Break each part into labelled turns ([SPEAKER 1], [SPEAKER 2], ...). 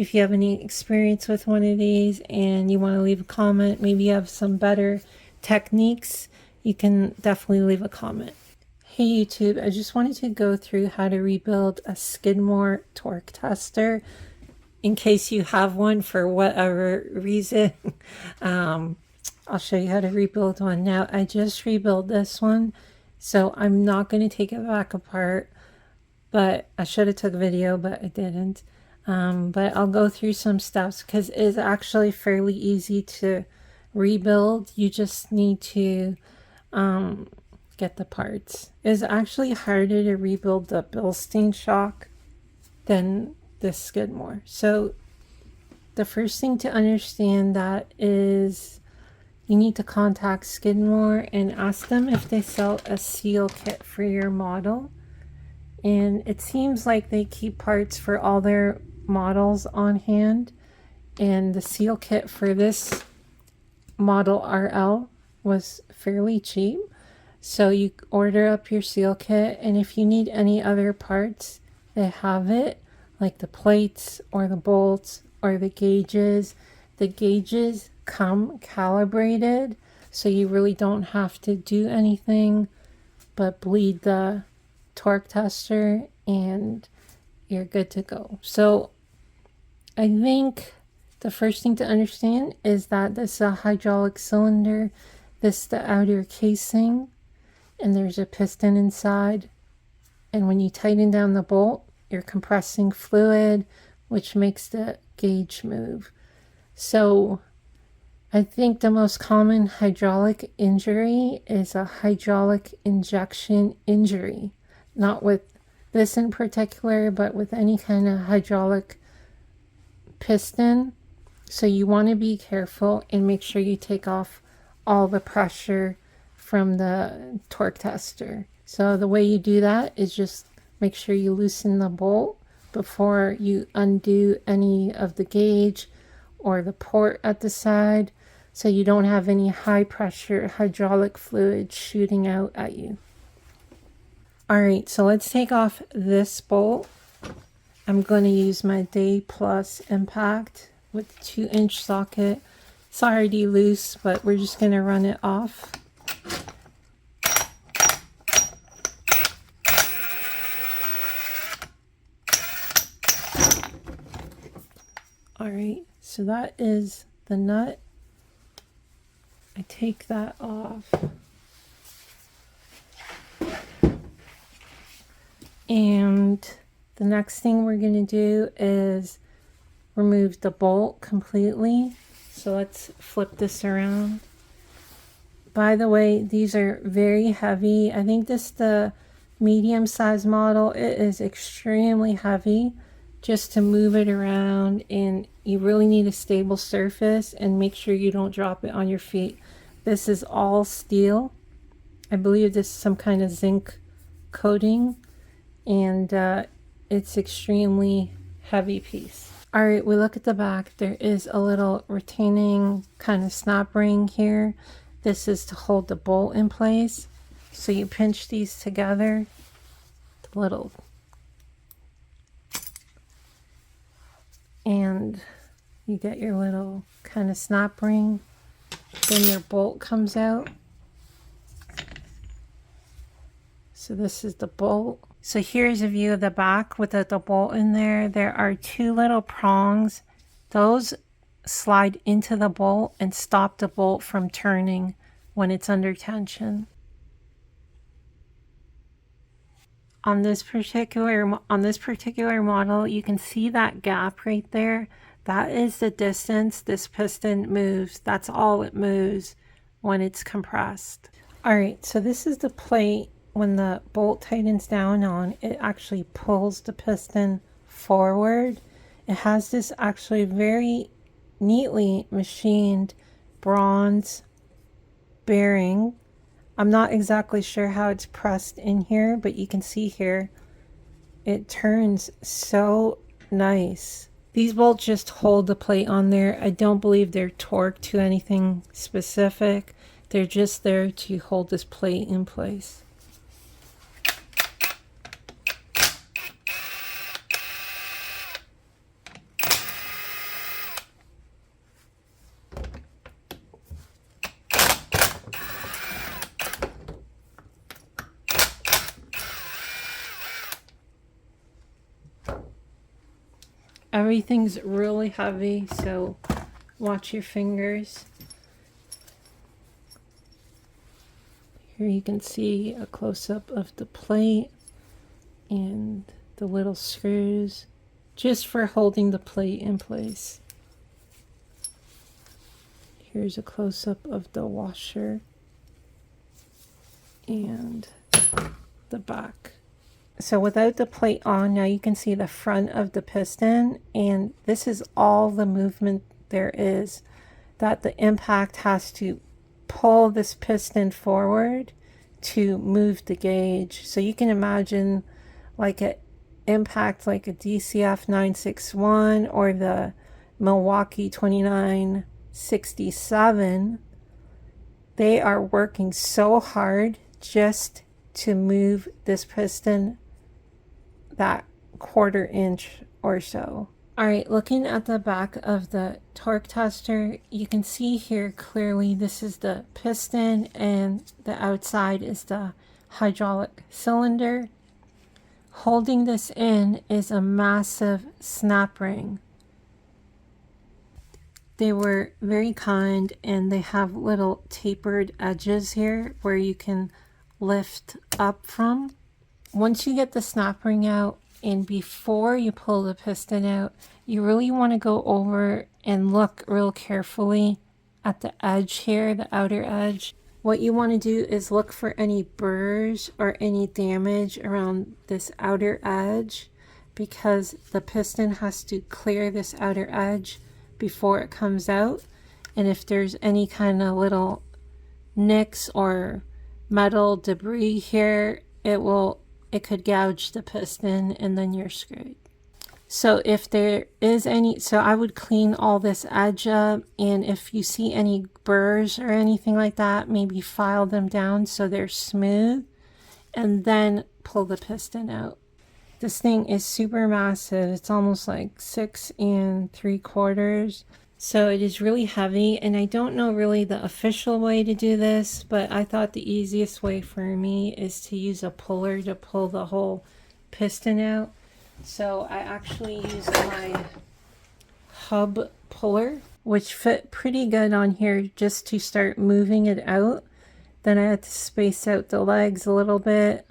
[SPEAKER 1] if you have any experience with one of these and you want to leave a comment, maybe you have some better techniques, you can definitely leave a comment. Hey YouTube, I just wanted to go through how to rebuild a Skidmore torque tester in case you have one for whatever reason. I'll show you how to rebuild one. Now, I just rebuilt this one, so I'm not going to take it back apart, but I should have took a video, but I didn't. But I'll go through some steps because it's actually fairly easy to rebuild. You just need to get the parts. It's actually harder to rebuild the Bilstein shock than the Skidmore. So the first thing to understand that is you need to contact Skidmore and ask them if they sell a seal kit for your model. And it seems like they keep parts for all their models on hand. And the seal kit for this model RL was fairly cheap. So you order up your seal kit, and if you need any other parts, they have it, like the plates or the bolts or the gauges. The gauges come calibrated, so you really don't have to do anything but bleed the torque tester and you're good to go. So I think the first thing to understand is that this is a hydraulic cylinder. This is the outer casing, and there's a piston inside. And when you tighten down the bolt, you're compressing fluid, which makes the gauge move. So I think the most common hydraulic injury is a hydraulic injection injury. Not with this in particular, but with any kind of hydraulic piston. So you want to be careful and make sure you take off all the pressure from the torque tester. So the way you do that is just make sure you loosen the bolt before you undo any of the gauge or the port at the side, so you don't have any high pressure hydraulic fluid shooting out at you. Alright, so let's take off this bolt. I'm going to use my Day Plus Impact with 2-inch socket. It's already loose, but we're just going to run it off. Alright, so that is the nut. I take that off. And the next thing we're going to do is remove the bolt completely. So let's flip this around. By the way, these are very heavy. I think this is the medium size model. It is extremely heavy just to move it around, and you really need a stable surface and make sure you don't drop it on your feet. This is all steel. I believe this is some kind of zinc coating, and it's extremely heavy piece. All right, we look at the back. There is a little retaining kind of snap ring here. This is to hold the bolt in place. So you pinch these together, the little, and you get your little kind of snap ring. Then your bolt comes out. So this is the bolt. So here's a view of the back with the bolt in there. There are two little prongs. Those slide into the bolt and stop the bolt from turning when it's under tension. On this particular model, you can see that gap right there. That is the distance this piston moves. That's all it moves when it's compressed. All right, so this is the plate. When the bolt tightens down on, it actually pulls the piston forward. It has this actually very neatly machined bronze bearing. I'm not exactly sure how it's pressed in here, but you can see here it turns so nice. These bolts just hold the plate on there. I don't believe they're torqued to anything specific. They're just there to hold this plate in place. Everything's really heavy, so watch your fingers. Here you can see a close-up of the plate and the little screws just for holding the plate in place. Here's a close-up of the washer and the back. So without the plate on, now you can see the front of the piston, and this is all the movement there is, that the impact has to pull this piston forward to move the gauge. So you can imagine like an impact like a DCF 961 or the Milwaukee 2967. They are working so hard just to move this piston that 1/4 inch or so. All right, looking at the back of the torque tester, you can see here clearly this is the piston and the outside is the hydraulic cylinder. Holding this in is a massive snap ring. They were very kind, and they have little tapered edges here where you can lift up from. Once you get the snap ring out, and before you pull the piston out, you really want to go over and look real carefully at the edge here, the outer edge. What you want to do is look for any burrs or any damage around this outer edge, because the piston has to clear this outer edge before it comes out. And if there's any kind of little nicks or metal debris here, it could gouge the piston and then you're screwed. So if there is any, so I would clean all this edge up, and if you see any burrs or anything like that, maybe file them down so they're smooth, and then pull the piston out. This thing is super massive. It's almost like 6 3/4. So it is really heavy, and I don't know really the official way to do this, but I thought the easiest way for me is to use a puller to pull the whole piston out. So I actually use my hub puller, which fit pretty good on here just to start moving it out. Then I had to space out the legs a little bit,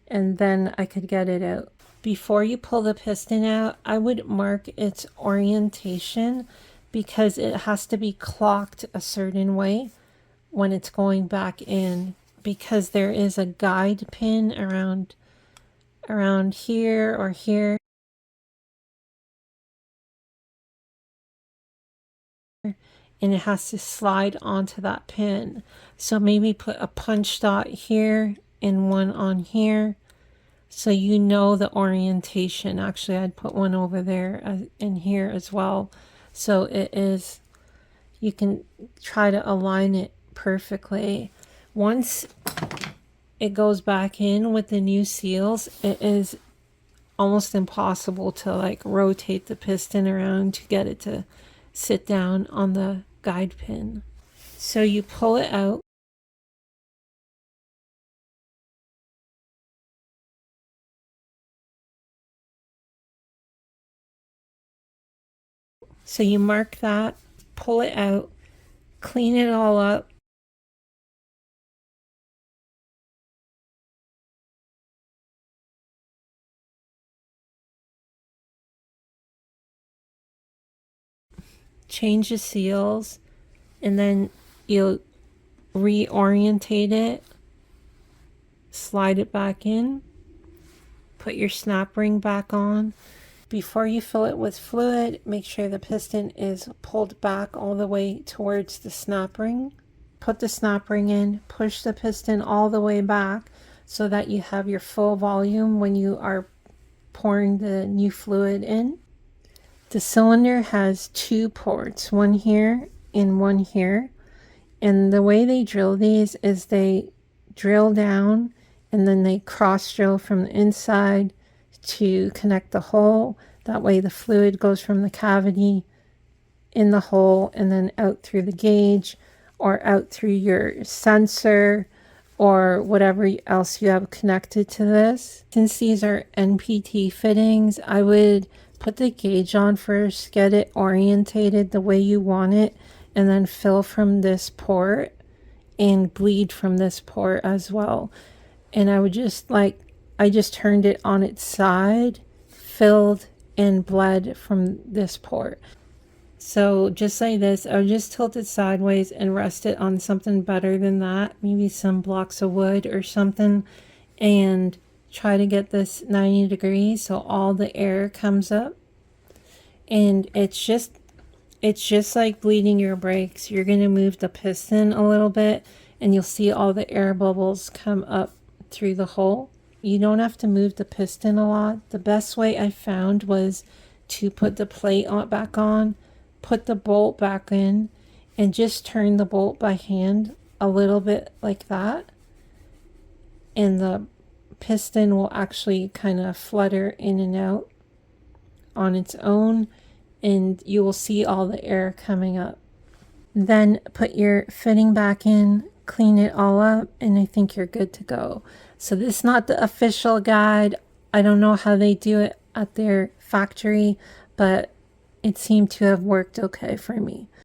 [SPEAKER 1] and then I could get it out. Before you pull the piston out, I would mark its orientation, because it has to be clocked a certain way when it's going back in, because there is a guide pin around here or here, and it has to slide onto that pin. So maybe put a punch dot here and one on here, so you know the orientation. Actually, I'd put one over there in here as well. So it is, you can try to align it perfectly. Once it goes back in with the new seals, it is almost impossible to like rotate the piston around to get it to sit down on the guide pin. So you pull it out. So you mark that, pull it out, clean it all up. Change the seals, and then you'll reorientate it, slide it back in, put your snap ring back on. Before you fill it with fluid, make sure the piston is pulled back all the way towards the snap ring. Put the snap ring in, push the piston all the way back so that you have your full volume when you are pouring the new fluid in. The cylinder has 2 ports, one here and one here. And the way they drill these is they drill down and then they cross drill from the inside to connect the hole. That way the fluid goes from the cavity in the hole and then out through the gauge or out through your sensor or whatever else you have connected to this. Since these are NPT fittings, I would put the gauge on first, get it orientated the way you want it, and then fill from this port and bleed from this port as well. And I would just I just turned it on its side, filled and bled from this port. So just like this, I would just tilt it sideways and rest it on something better than that, maybe some blocks of wood or something, and try to get this 90 degrees so all the air comes up. And it's just like bleeding your brakes. You're going to move the piston a little bit and you'll see all the air bubbles come up through the hole. You don't have to move the piston a lot. The best way I found was to put the plate back on, put the bolt back in, and just turn the bolt by hand a little bit like that. And the piston will actually kind of flutter in and out on its own, and you will see all the air coming up. Then put your fitting back in, clean it all up, and I think you're good to go. So this is not the official guide. I don't know how they do it at their factory, but it seemed to have worked okay for me.